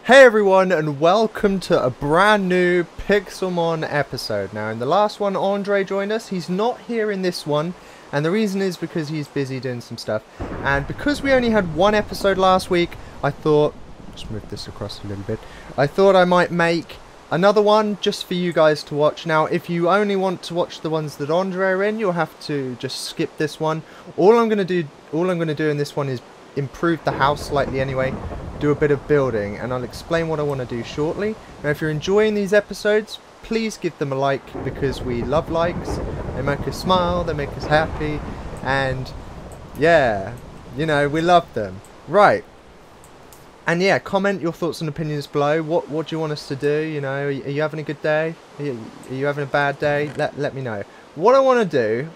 Hey everyone, and welcome to a brand new PIXELMON episode. Now, in the last one, Andre joined us. He's not here in this one, and the reason is because he's busy doing some stuff. And because we only had one episode last week, I thought, just move this across a little bit, I thought I might make another one just for you guys to watch. Now, if you only want to watch the ones that Andre are in, you'll have to just skip this one. All I'm going to do in this one is improve the house slightly anyway, do a bit of building, and I'll explain what I want to do shortly. Now, if you're enjoying these episodes, please give them a like, because we love likes. They make us smile, they make us happy, and yeah, you know, we love them. Right. And yeah, comment your thoughts and opinions below. What do you want us to do? You know, are you having a good day? Are you having a bad day? Let me know. What I want to do,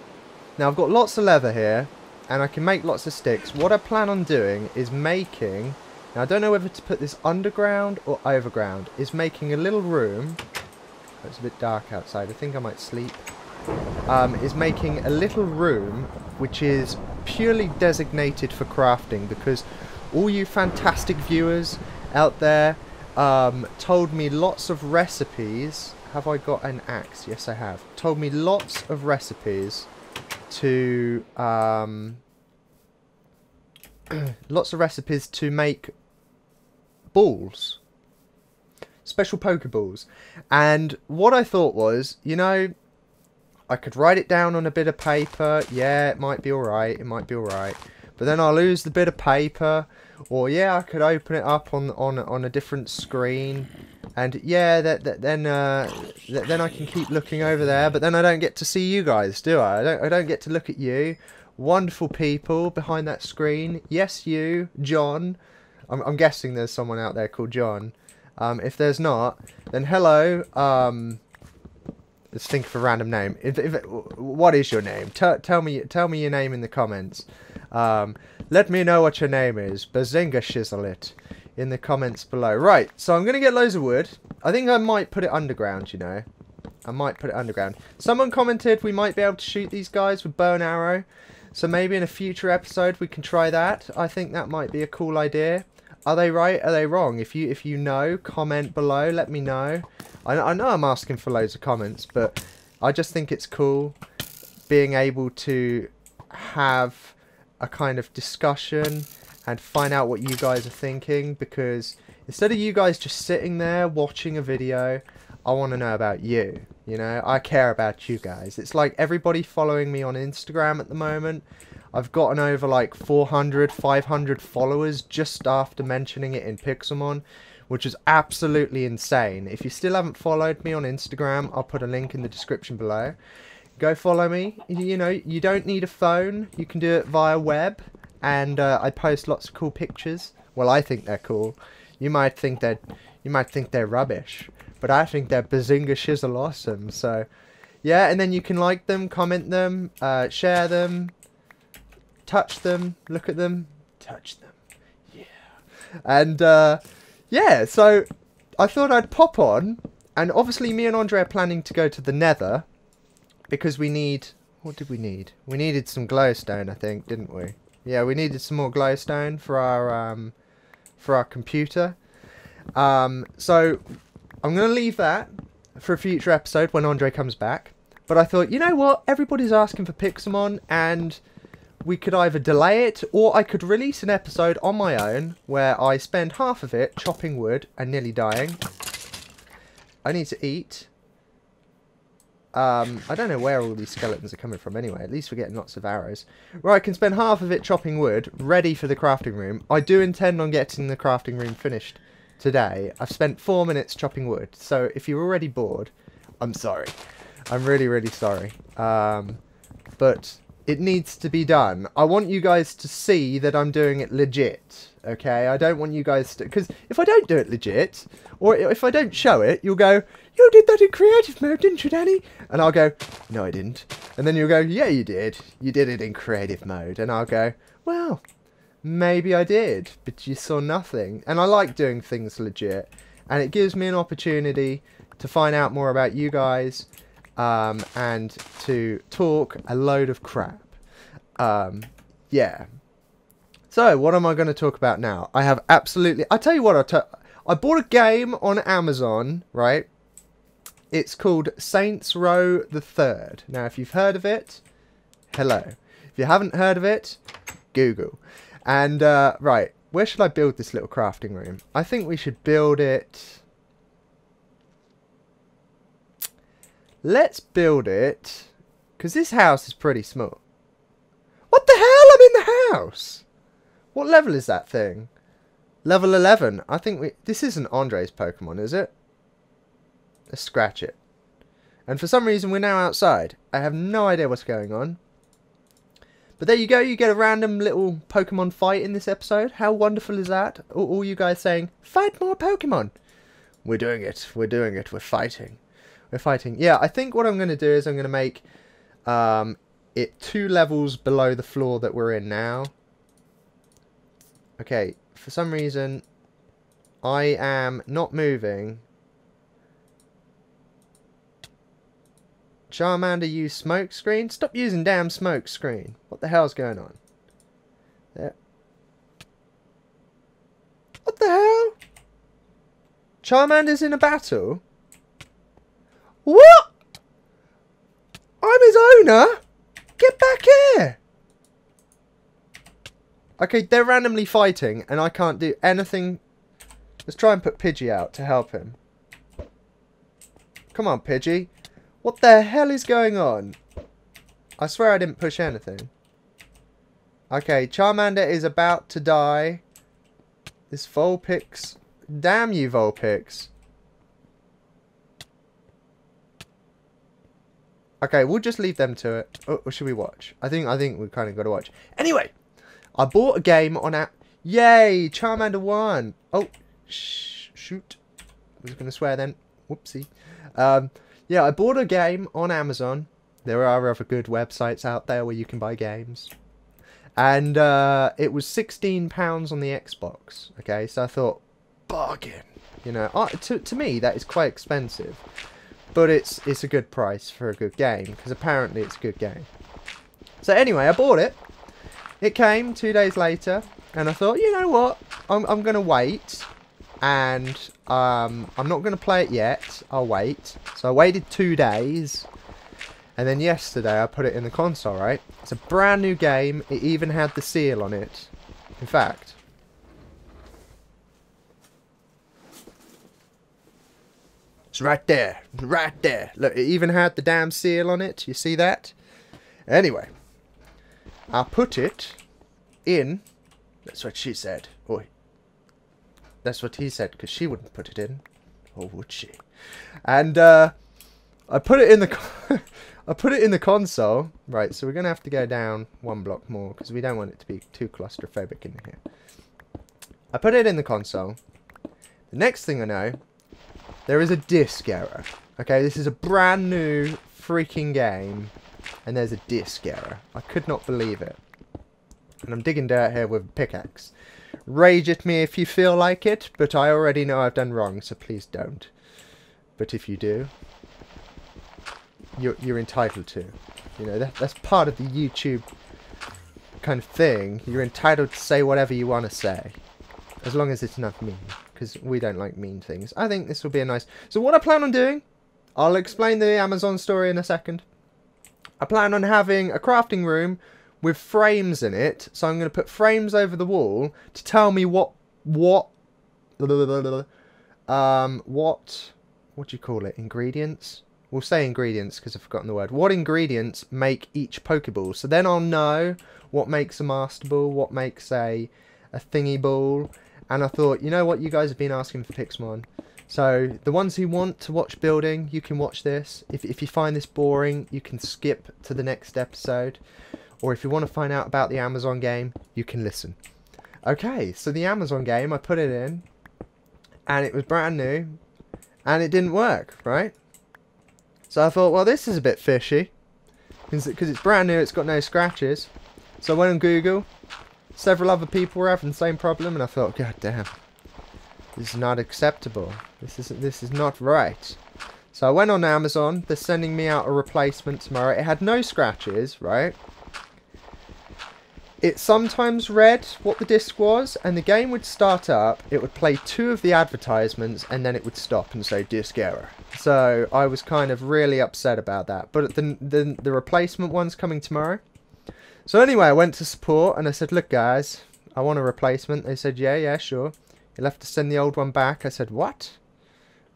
now I've got lots of leather here, and I can make lots of sticks. What I plan on doing is making, now I don't know whether to put this underground or overground, is making a little room. Oh, it's a bit dark outside, I think I might sleep. Is making a little room which is purely designated for crafting, because all you fantastic viewers out there told me lots of recipes. Have I got an axe? Yes, I have. Told me lots of recipes to lots of recipes to make balls, special Pokeballs. And what I thought was, you know, I could write it down on a bit of paper. Yeah, it might be alright, it might be alright, but then I'll lose the bit of paper. Or yeah, I could open it up on a different screen, and yeah, then I can keep looking over there. But then I don't get to see you guys, do I? I don't get to look at you, wonderful people behind that screen. Yes, you, John. I'm guessing there's someone out there called John. If there's not, then hello. Let's think of a random name. What is your name? Tell me your name in the comments. Let me know what your name is. Bazinga shizzle it in the comments below. Right, so I'm going to get loads of wood. I think I might put it underground, you know. I might put it underground. Someone commented we might be able to shoot these guys with bow and arrow. So maybe in a future episode we can try that. I think that might be a cool idea. Are they right? Are they wrong? If you know, comment below. Let me know. I know I'm asking for loads of comments, but I just think it's cool being able to have a kind of discussion and find out what you guys are thinking, because instead of you guys just sitting there watching a video, I want to know about you. You know, I care about you guys. It's like everybody following me on Instagram at the moment. I've gotten over like 400, 500 followers just after mentioning it in PIXELMON, which is absolutely insane. If you still haven't followed me on Instagram, I'll put a link in the description below. Go follow me. You know, you don't need a phone. You can do it via web. And I post lots of cool pictures. Well, I think they're cool. You might think they're rubbish, but I think they're bazinga shizzle awesome. So, yeah, and then you can like them, comment them, share them, touch them, look at them, touch them. Yeah. And yeah, so I thought I'd pop on, and obviously me and Andre are planning to go to the Nether. Because we need... What did we need? We needed some glowstone, I think, didn't we? Yeah, we needed some more glowstone for our computer. So I'm going to leave that for a future episode when Andre comes back. But I thought, you know what? Everybody's asking for PIXELMON, and we could either delay it, or I could release an episode on my own where I spend half of it chopping wood and nearly dying. I need to eat. I don't know where all these skeletons are coming from anyway. At least we're getting lots of arrows. Right, I can spend half of it chopping wood, ready for the crafting room. I do intend on getting the crafting room finished today. I've spent 4 minutes chopping wood. So if you're already bored, I'm sorry. I'm really, really sorry. But it needs to be done. I want you guys to see that I'm doing it legit. Okay? I don't want you guys to... Because if I don't do it legit, or if I don't show it, you'll go... You did that in creative mode, didn't you, Danny? And I'll go, no, I didn't. And then you'll go, yeah, you did. You did it in creative mode. And I'll go, well, maybe I did, but you saw nothing. And I like doing things legit. And it gives me an opportunity to find out more about you guys and to talk a load of crap. Yeah. So, what am I going to talk about now? I have absolutely... I tell you what, I bought a game on Amazon, right? It's called Saints Row the Third. Now, if you've heard of it, hello. If you haven't heard of it, Google. And, right, where should I build this little crafting room? I think we should build it... Let's build it... Because this house is pretty small. What the hell? I'm in the house! What level is that thing? Level 11. I think we... This isn't Andre's Pokemon, is it? Let's scratch it. And for some reason, we're now outside. I have no idea what's going on. But there you go. You get a random little Pokemon fight in this episode. How wonderful is that? All you guys saying, fight more Pokemon. We're doing it. We're doing it. We're fighting. We're fighting. Yeah, I think what I'm going to do is I'm going to make it 2 levels below the floor that we're in now. Okay, for some reason, I am not moving. Charmander use smoke screen? Stop using damn smoke screen. What the hell's going on? There. What the hell? Charmander's in a battle? What? I'm his owner? Get back here! Okay, they're randomly fighting, and I can't do anything. Let's try and put Pidgey out to help him. Come on, Pidgey. What the hell is going on? I swear I didn't push anything. Okay, Charmander is about to die. This Vulpix. Damn you, Vulpix. Okay, we'll just leave them to it. Or should we watch? I think we've kind of got to watch. Anyway, I bought a game on app. Yay! Charmander won. Oh, shoot. I was going to swear then. Whoopsie. Yeah, I bought a game on Amazon. There are other good websites out there where you can buy games. And it was £16 on the Xbox. Okay, so I thought, bargain. You know, to me, that is quite expensive. But it's a good price for a good game. Because apparently it's a good game. So anyway, I bought it. It came 2 days later. And I thought, you know what? I'm going to wait. And I'm not going to play it yet. I'll wait. So I waited 2 days. And then yesterday I put it in the console, right? It's a brand new game. It even had the seal on it. In fact. It's right there. Right there. Look, it even had the damn seal on it. You see that? Anyway. I'll put it in. That's what she said. Oi. That's what he said, because she wouldn't put it in. Or would she? And I put it in the I put it in the console. Right, so we're going to have to go down 1 block more, because we don't want it to be too claustrophobic in here. I put it in the console. The next thing I know, there is a disc error. Okay, this is a brand new freaking game, and there's a disc error. I could not believe it. And I'm digging dirt here with a pickaxe. Rage at me if you feel like it, but I already know I've done wrong, so please don't. But if you do, you're entitled to. You know, that's part of the YouTube kind of thing. You're entitled to say whatever you want to say. As long as it's not mean. Because we don't like mean things. I think this will be a nice... So what I plan on doing, I'll explain the Amazon story in a second. I plan on having a crafting room with frames in it. So I'm going to put frames over the wall to tell me what do you call it? Ingredients? We'll say ingredients because I've forgotten the word. What ingredients make each Pokeball? So then I'll know what makes a Master Ball, what makes a thingy ball. And I thought, you know what, you guys have been asking for PIXELMON. So the ones who want to watch building, you can watch this. If you find this boring, you can skip to the next episode. Or if you want to find out about the Amazon game, you can listen. Okay, so the Amazon game, I put it in. And it was brand new. And it didn't work, right? So I thought, well, this is a bit fishy. Because it's brand new, it's got no scratches. So I went on Google. Several other people were having the same problem. And I thought, God damn. This is not acceptable. This is not right. So I went on Amazon. They're sending me out a replacement tomorrow. It had no scratches, right? it sometimes read what the disc was, and the game would start up, it would play 2 of the advertisements, and then it would stop and say disc error. So I was kind of really upset about that. But the replacement one's coming tomorrow. So anyway, I went to support and I said, look guys, I want a replacement. They said, yeah, sure. You'll have to send the old one back. I said, what?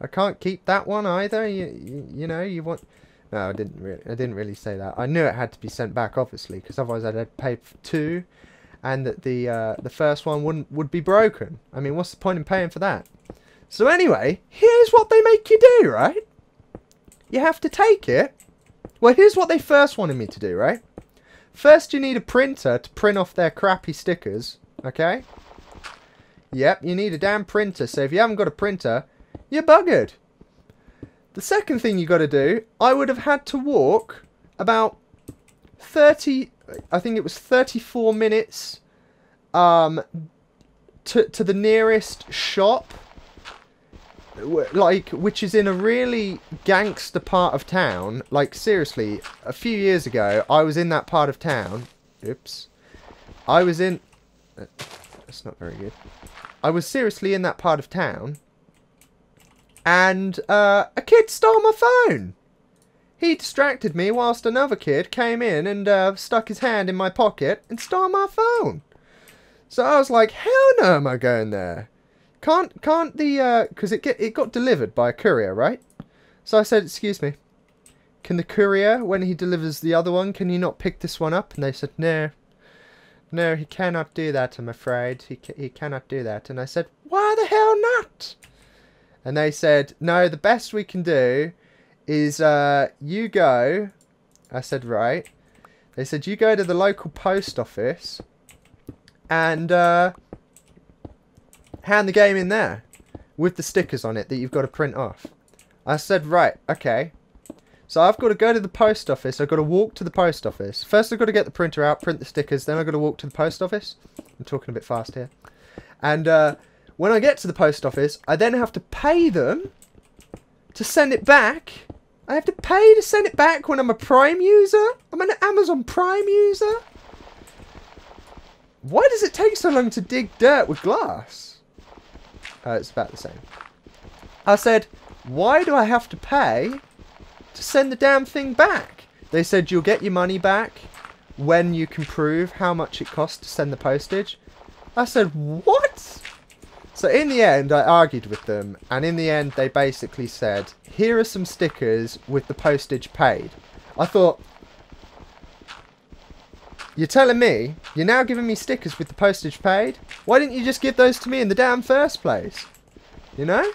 I can't keep that one either. You know, you want... No, I didn't really say that. I knew it had to be sent back, obviously, because otherwise I'd have paid for 2, and that the first one would be broken. I mean, what's the point in paying for that? So anyway, here's what they make you do, right? You have to take it. Well, here's what they first wanted me to do, right? First, you need a printer to print off their crappy stickers, okay? Yep, you need a damn printer. So if you haven't got a printer, you're buggered. The second thing you got to do, I would have had to walk about 30, I think it was 34 minutes to the nearest shop, like, which is in a really gangster part of town. Like, seriously, a few years ago, I was in that part of town. Oops. I was in... That's not very good. I was seriously in that part of town. And a kid stole my phone. He distracted me whilst another kid came in and stuck his hand in my pocket and stole my phone. So I was like, hell no am I going there. Can't the, because it got delivered by a courier, right? So I said, excuse me, can the courier, when he delivers the other one, can you not pick this one up? And they said, no, he cannot do that, I'm afraid. He cannot do that. And I said, why the hell not? And they said, no, the best we can do is you go. I said, right. They said, you go to the local post office and hand the game in there with the stickers on it that you've got to print off. I said, right, okay. So I've got to go to the post office. I've got to walk to the post office. First I've got to get the printer out, print the stickers. Then I've got to walk to the post office. I'm talking a bit fast here. And when I get to the post office, I then have to pay them to send it back. I have to pay to send it back when I'm a Prime user. I'm an Amazon Prime user. Why does it take so long to dig dirt with glass? It's about the same. I said, why do I have to pay to send the damn thing back? They said, you'll get your money back when you can prove how much it costs to send the postage. I said, what? So in the end, I argued with them, and in the end, they basically said, here are some stickers with the postage paid. I thought, you're telling me, you're now giving me stickers with the postage paid? Why didn't you just give those to me in the damn first place? You know?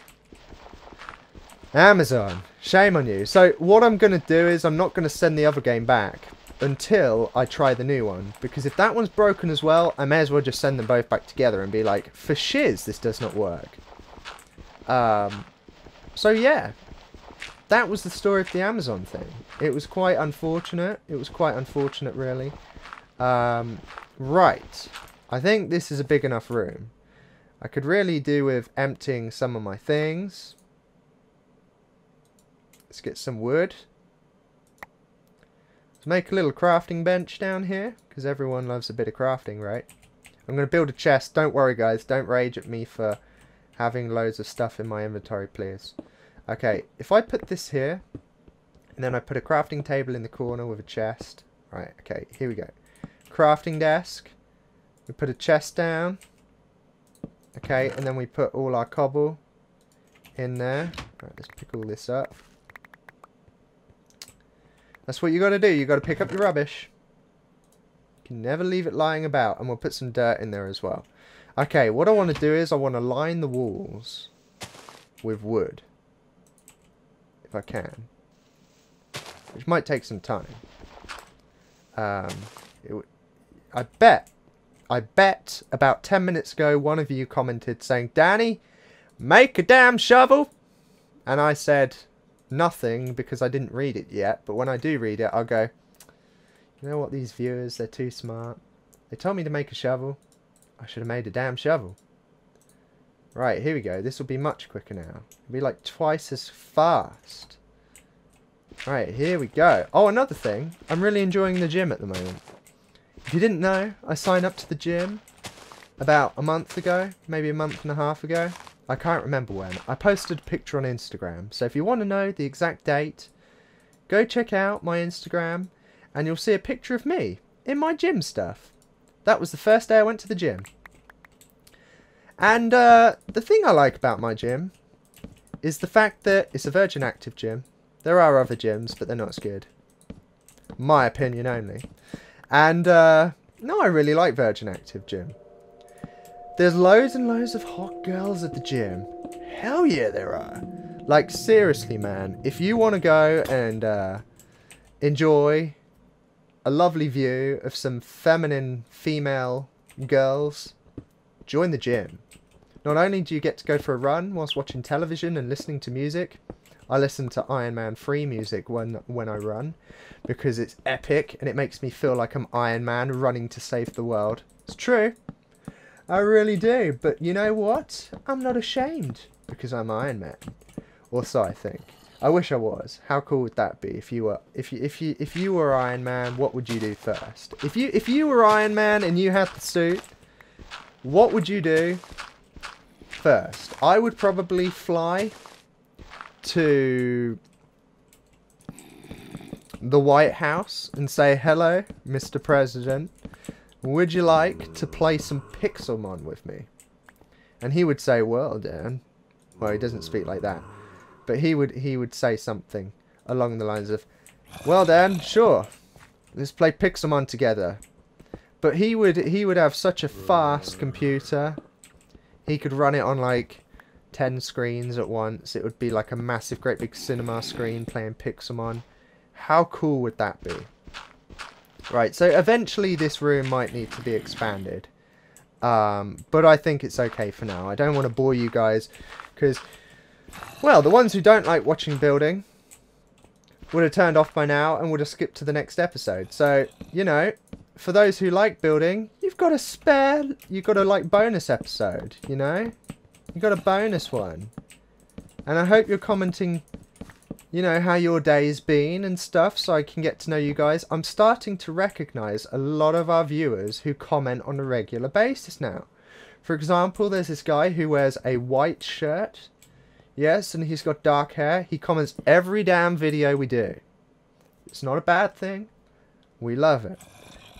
Amazon, shame on you. So what I'm going to do is, I'm not going to send the other game back until I try the new one, because if that one's broken as well, I may as well just send them both back together and be like, for shiz, this does not work. So yeah, that was the story of the Amazon thing. It was quite unfortunate. It was quite unfortunate, really. Right, I think this is a big enough room. I could really do with emptying some of my things. Let's get some wood. Make a little crafting bench down here, because everyone loves a bit of crafting, right? I'm going to build a chest. Don't worry, guys. Don't rage at me for having loads of stuff in my inventory, please. Okay, if I put this here, and then I put a crafting table in the corner with a chest. Right, okay, here we go. Crafting desk. We put a chest down. Okay, and then we put all our cobble in there. Right, let's pick all this up. That's what you got to do. You got to pick up your rubbish. You can never leave it lying about. And we'll put some dirt in there as well. Okay, what I want to do is I want to line the walls with wood. If I can. Which might take some time. I bet about 10 minutes ago one of you commented saying, Danny, make a damn shovel. And I said nothing because I didn't read it yet, but when I do read it I'll go, you know what, these viewers, they're too smart. They told me to make a shovel. I should have made a damn shovel. Right, here we go. This will be much quicker now. It'll be like twice as fast. Right, here we go. Oh, another thing. I'm really enjoying the gym at the moment. If you didn't know, I signed up to the gym about a month ago, maybe a month and a half ago. I can't remember when. I posted a picture on Instagram. So if you want to know the exact date, go check out my Instagram and you'll see a picture of me in my gym stuff. That was the first day I went to the gym. And the thing I like about my gym is the fact that it's a Virgin Active gym. There are other gyms, but they're not as good. My opinion only. And no, I really like Virgin Active gym. There's loads and loads of hot girls at the gym. Hell yeah, there are. Like, seriously, man. If you want to go and enjoy a lovely view of some feminine female girls, join the gym. Not only do you get to go for a run whilst watching television and listening to music. I listen to Iron Man 3 music when I run, because it's epic and it makes me feel like I'm Iron Man running to save the world. It's true. I really do, but you know what? I'm not ashamed because I'm Iron Man. Or so I think. I wish I was. How cool would that be if you were if you were Iron Man, what would you do first? If you were Iron Man and you had the suit, what would you do first? I would probably fly to the White House and say, "Hello, Mr. President. Would you like to play some PIXELMON with me?" And he would say, "Well, Dan." Well, he doesn't speak like that. But he would say something along the lines of, "Well, Dan, sure. Let's play PIXELMON together." But he would have such a fast computer. He could run it on like 10 screens at once. It would be like a massive, great big cinema screen playing PIXELMON. How cool would that be? Right, so eventually this room might need to be expanded. But I think it's okay for now. I don't want to bore you guys, because, well, the ones who don't like watching building would have turned off by now and would have skipped to the next episode. So, you know, for those who like building, you've got a like bonus episode, you know? You got a bonus one. And I hope you're commenting, you know, how your day's been and stuff, so I can get to know you guys. I'm starting to recognise a lot of our viewers who comment on a regular basis now. For example, there's this guy who wears a white shirt. Yes, and he's got dark hair. He comments every damn video we do. It's not a bad thing. We love it.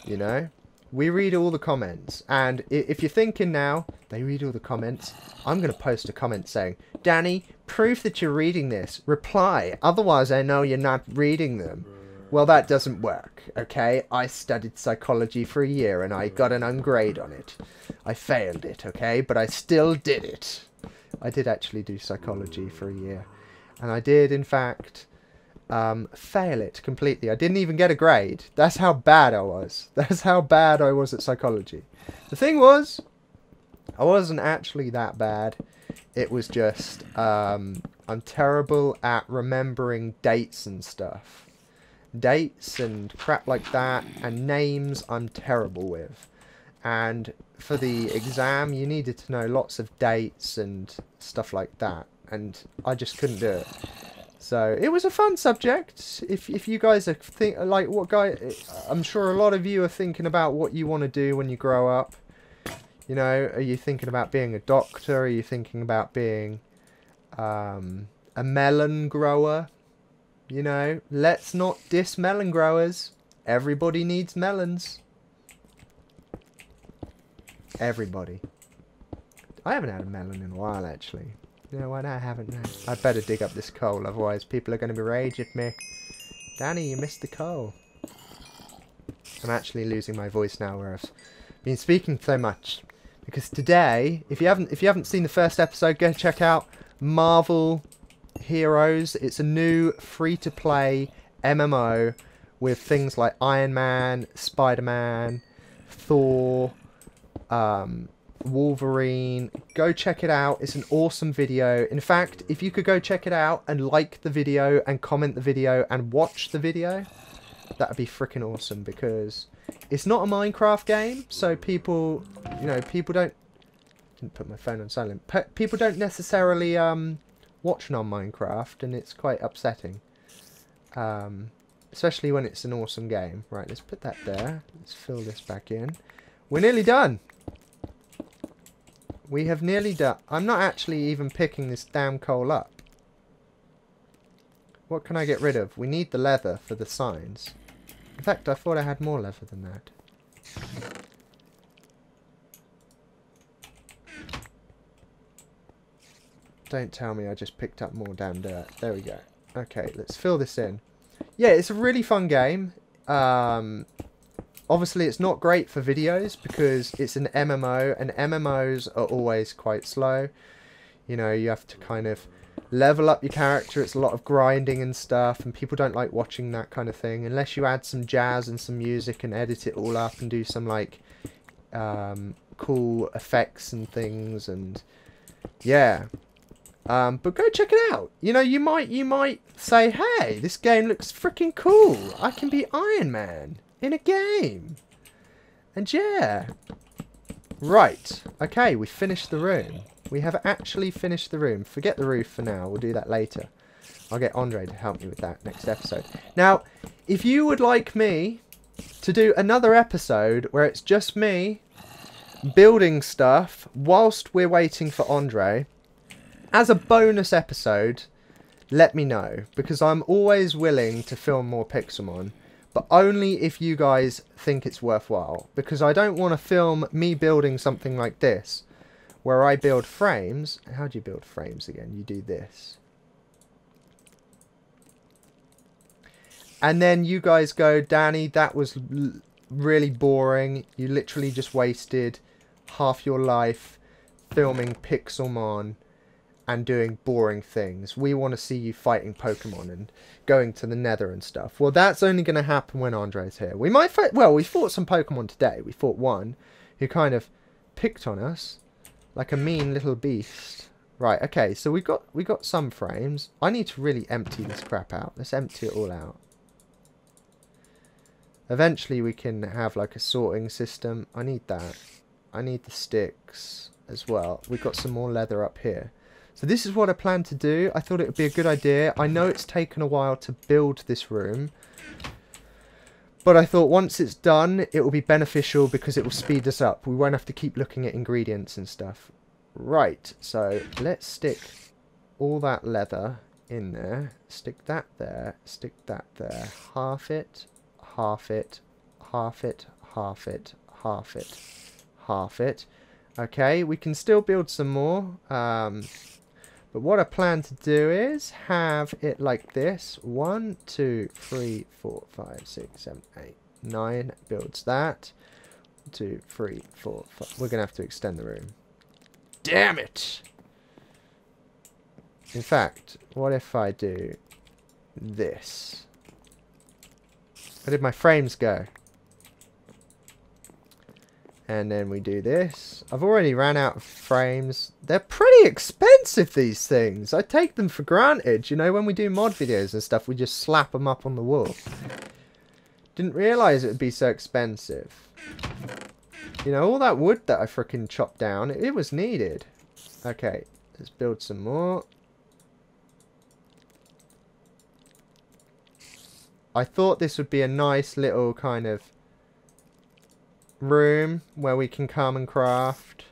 You know? We read all the comments. And if you're thinking now, they read all the comments, I'm going to post a comment saying, "Danny, prove that you're reading this. Reply. Otherwise, I know you're not reading them." Well, that doesn't work, okay? I studied psychology for a year and I got an ungrade on it. I failed it, okay? But I still did it. I did actually do psychology for a year. And I did, in fact, fail it completely. I didn't even get a grade. That's how bad I was. That's how bad I was at psychology. The thing was, I wasn't actually that bad. It was just, I'm terrible at remembering dates and stuff. Dates and crap like that, and names I'm terrible with. And for the exam, you needed to know lots of dates and stuff like that. And I just couldn't do it. So it was a fun subject. If you guys are like what guy, I'm sure a lot of you are thinking about what you want to do when you grow up. You know, are you thinking about being a doctor? Are you thinking about being a melon grower? You know, let's not diss melon growers. Everybody needs melons. Everybody. I haven't had a melon in a while, actually. You know what? I haven't. I'd better dig up this coal, otherwise people are going to be rage at me. Danny, you missed the coal. I'm actually losing my voice now, where I've been speaking so much. Because today, if you haven't seen the first episode, go check out Marvel Heroes. It's a new free-to-play MMO with things like Iron Man, Spider-Man, Thor, Wolverine. Go check it out. It's an awesome video. In fact, if you could go check it out and like the video and comment the video and watch the video, that would be freaking awesome, because it's not a Minecraft game, so people, you know, people don't, didn't put my phone on silent, people don't necessarily watch non-Minecraft, and it's quite upsetting. Especially when it's an awesome game. Right, let's put that there. Let's fill this back in. We're nearly done. We have nearly done. I'm not actually even picking this damn coal up. What can I get rid of? We need the leather for the signs. In fact, I thought I had more leather than that. Don't tell me I just picked up more damn dirt. There we go. Okay, let's fill this in. Yeah, it's a really fun game. Obviously, it's not great for videos because it's an MMO, and MMOs are always quite slow. You know, you have to kind of level up your character. It's a lot of grinding and stuff, and people don't like watching that kind of thing unless you add some jazz and some music and edit it all up and do some like cool effects and things. And yeah, but go check it out. You know, you might say, hey, this game looks freaking cool. I can be Iron Man in a game. And yeah, right, okay, we finished the room. We have actually finished the room. Forget the roof for now. We'll do that later. I'll get Andre to help me with that next episode. Now, if you would like me to do another episode where it's just me building stuff whilst we're waiting for Andre, as a bonus episode, let me know. Because I'm always willing to film more PIXELMON. But only if you guys think it's worthwhile. Because I don't want to film me building something like this, where I build frames. How do you build frames again? You do this. And then you guys go, Danny, that was really boring. You literally just wasted half your life filming PIXELMON and doing boring things. We want to see you fighting Pokemon and going to the Nether and stuff. Well, that's only going to happen when Andre's here. We might fight... Well, we fought some Pokemon today. We fought one who kind of picked on us like a mean little beast. Right, okay, so we got some frames. I need to really empty this crap out. Let's empty it all out. Eventually we can have like a sorting system. I need that. I need the sticks as well. We've got some more leather up here. So this is what I plan to do. I thought it would be a good idea. I know it's taken a while to build this room, but I thought once it's done, it will be beneficial because it will speed us up. We won't have to keep looking at ingredients and stuff. Right, so let's stick all that leather in there. Stick that there. Stick that there. Half it. Half it. Half it. Half it. Half it. Half it. Okay, we can still build some more. But what I plan to do is have it like this. 1, 2, 3, 4, 5, 6, 7, 8, 9. Builds that. 1, 2, 3, 4, 5. We're going to have to extend the room. Damn it! In fact, what if I do this? Where did my frames go? And then we do this. I've already ran out of frames. They're pretty expensive, these things. I take them for granted. You know, when we do mod videos and stuff, we just slap them up on the wall. Didn't realise it would be so expensive. You know, all that wood that I frickin' chopped down, it was needed. Okay, let's build some more. I thought this would be a nice little kind of room where we can come and craft,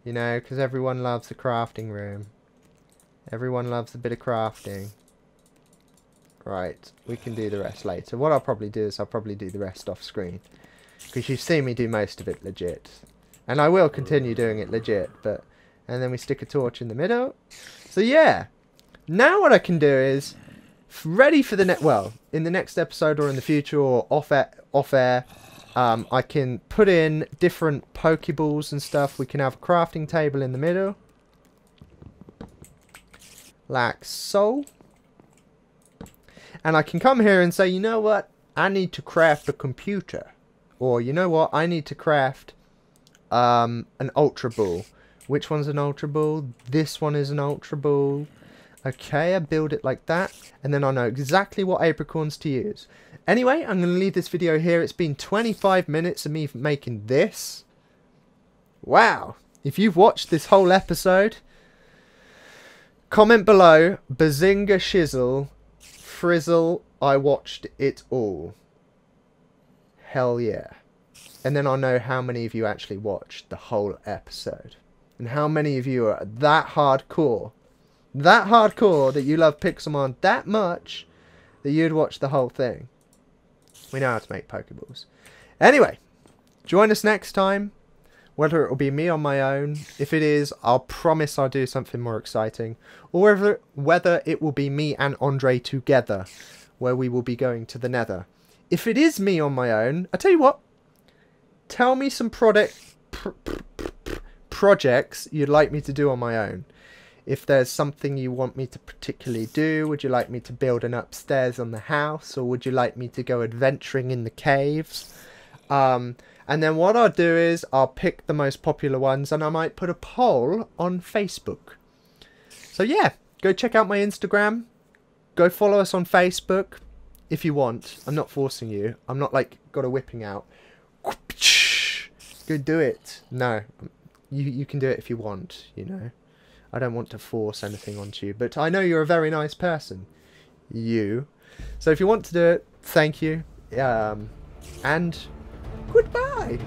you know, because everyone loves a crafting room. Everyone loves a bit of crafting. Right, we can do the rest later. What I'll probably do is I'll probably do the rest off screen, because you've seen me do most of it legit, and I will continue doing it legit. But and then we stick a torch in the middle. So yeah, now what I can do is ready for the in the next episode or in the future or off air. I can put in different Pokeballs and stuff. We can have a crafting table in the middle. Like so. And I can come here and say, you know what? I need to craft a computer. Or, you know what? I need to craft an Ultra Ball. Which one's an Ultra Ball? This one is an Ultra Ball. Okay, I build it like that. And then I know exactly what apricorns to use. Anyway, I'm going to leave this video here. It's been 25 minutes of me making this. Wow. If you've watched this whole episode, comment below, Bazinga Shizzle, Frizzle, I watched it all. Hell yeah. And then I'll know how many of you actually watched the whole episode. And how many of you are that hardcore. That hardcore that you love PIXELMON that much that you'd watch the whole thing. We know how to make Pokeballs. Anyway, join us next time. Whether it will be me on my own. If it is, I'll promise I'll do something more exciting. Or whether it will be me and Andre together, where we will be going to the Nether. If it is me on my own, I tell you what. Tell me some projects you'd like me to do on my own. If there's something you want me to particularly do, would you like me to build an upstairs on the house? Or would you like me to go adventuring in the caves? And then what I'll do is I'll pick the most popular ones and I might put a poll on Facebook. So yeah, go check out my Instagram. Go follow us on Facebook if you want. I'm not forcing you. I'm not like got a whipping out. Go do it. No, you can do it if you want, you know. I don't want to force anything onto you, but I know you're a very nice person. You. So if you want to do it, thank you. And goodbye.